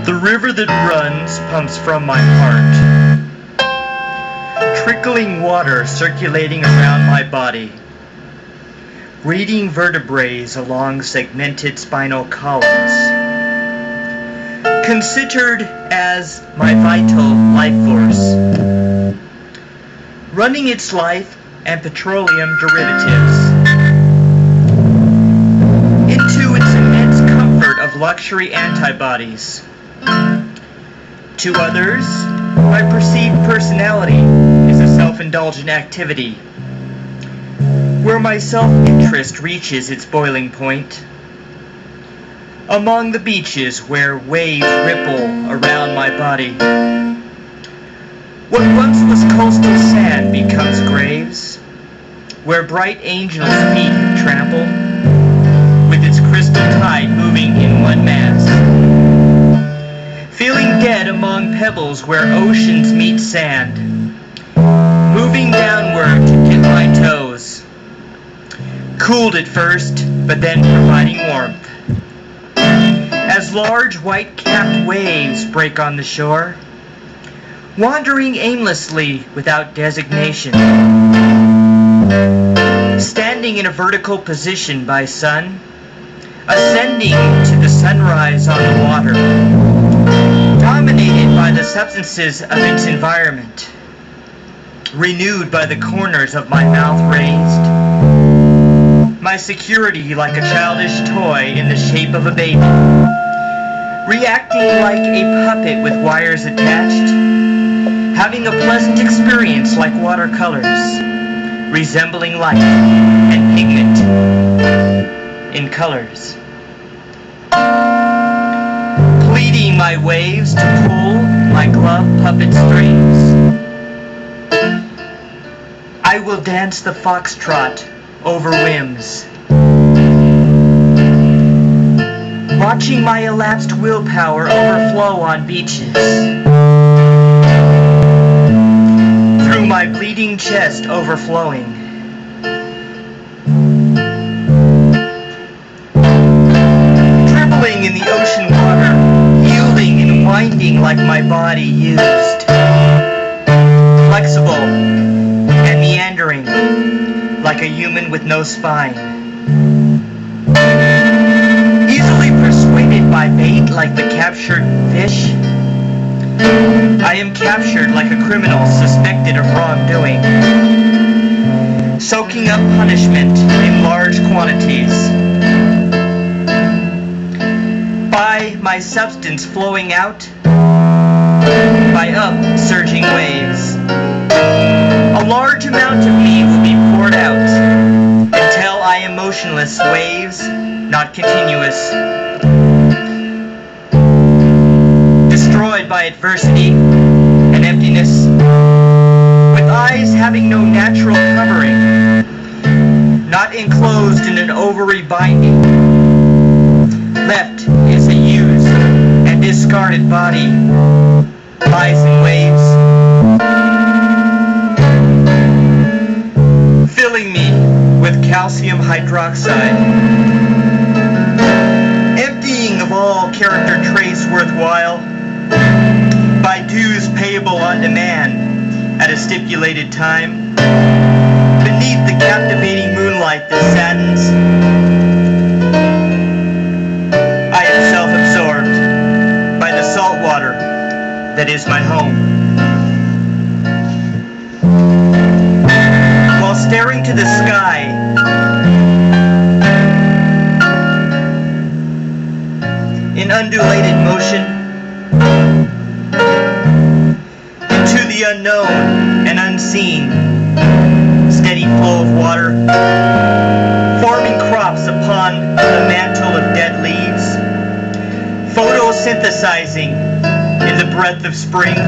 The river that runs pumps from my heart, trickling water circulating around my body, reading vertebrae along segmented spinal columns, considered as my vital life force, running its life and petroleum derivatives into its immense comfort of luxury antibodies. To others, my perceived personality is a self-indulgent activity, where my self-interest reaches its boiling point. Among the beaches where waves ripple around my body, what once was coastal sand becomes graves, where bright angels' feet trample, with its crystal tide moving in one mass. Feeling dead among pebbles where oceans meet sand, moving downward to dip my toes, cooled at first, but then providing warmth. As large white-capped waves break on the shore, wandering aimlessly without designation, standing in a vertical position by sun, ascending to the sunrise on the water, dominated by the substances of its environment, renewed by the corners of my mouth raised, my security like a childish toy in the shape of a baby, reacting like a puppet with wires attached, having a pleasant experience like watercolors, resembling light and pigment in colors, pleading my waves to pull my glove puppet strings. I will dance the foxtrot over whims, watching my elapsed willpower overflow on beaches, through my bleeding chest overflowing, dribbling in the ocean water, yielding and winding like my body used, flexible and meandering like a human with no spine, easily persuaded by bait like the captured fish. I am captured like a criminal suspected of wrongdoing, soaking up punishment in large quantities, by my substance flowing out, by up-surging waves. A large amount of me will be poured out, until I am motionless waves, not continuous, destroyed by adversity and emptiness, with eyes having no natural covering, not enclosed in an ovary binding. Left is a used and discarded body, lies in waves, filling me with calcium hydroxide, emptying of all character traits worthwhile, by dues payable on demand at a stipulated time, beneath the captivating moonlight that saddens. I am self-absorbed by the salt water that is my home. While staring to the sky, in undulated motion, into the unknown and unseen, steady flow of water, forming crops upon the mantle of dead leaves, photosynthesizing in the breath of spring,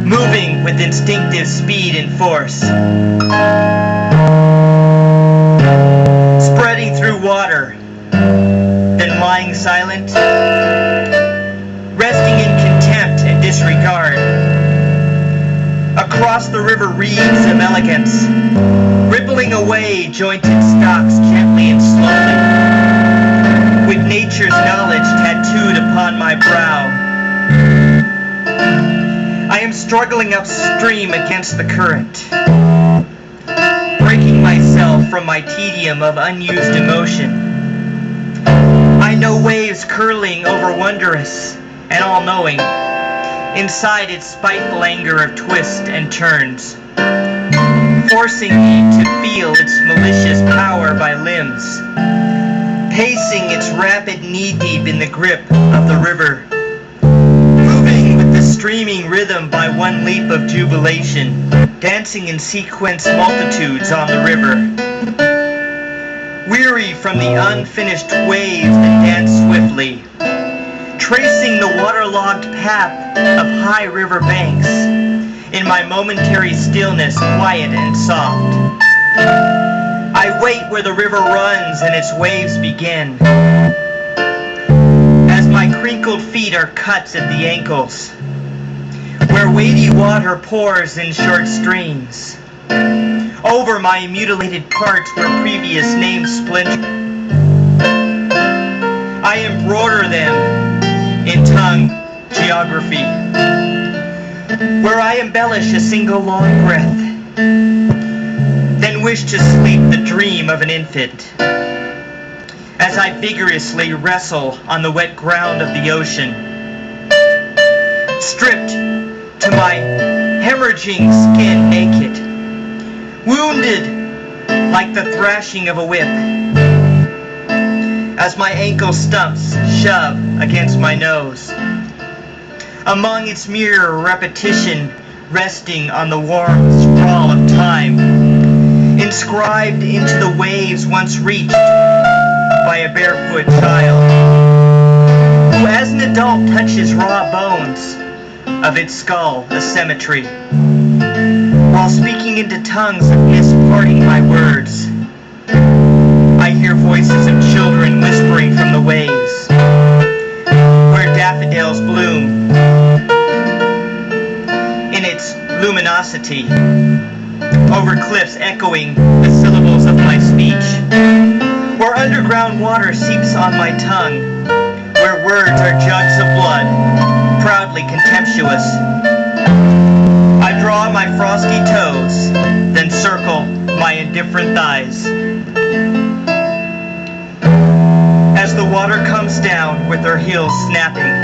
moving with instinctive speed and force, spreading through water, then lying silent, resting in contempt and disregard. Across the river reeds of elegance, rippling away jointed stalks gently and slowly, with nature's knowledge tattooed upon my brow. struggling upstream against the current, breaking myself from my tedium of unused emotion. I know waves curling over wondrous and all-knowing, inside its spiteful anger of twists and turns, forcing me to feel its malicious power by limbs, pacing its rapid knee-deep in the grip of the river, moving with the streaming rhythm by one leap of jubilation, dancing in sequence multitudes on the river, weary from the unfinished waves that dance swiftly, tracing the waterlogged path of high river banks, in my momentary stillness quiet and soft. I wait where the river runs and its waves begin, as my crinkled feet are cuts at the ankles, where weighty water pours in short streams, over my mutilated parts where previous names splinter. I embroider them in tongue geography, where I embellish a single long breath, then wish to sleep the dream of an infant, as I vigorously wrestle on the wet ground of the ocean, stripped to my hemorrhaging skin naked, wounded like the thrashing of a whip, as my ankle stumps shove against my nose, among its mere repetition resting on the warm sprawl of time, inscribed into the waves once reached by a barefoot child, who as an adult touches raw bones of its skull, the cemetery, while speaking into tongues of misparting my words. I hear voices of children whispering from the waves, where daffodils bloom in its luminosity, over cliffs echoing the syllables of my speech, where underground water seeps on my tongue, where words are jugs of blood, proudly contemptuous. I draw my frosty toes, then circle my indifferent thighs, as the water comes down with her heels snapping.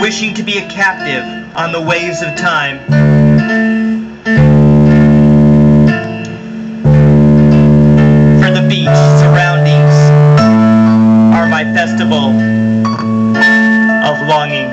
Wishing to be a captive on the waves of time. For the beach surroundings are my festival of longing.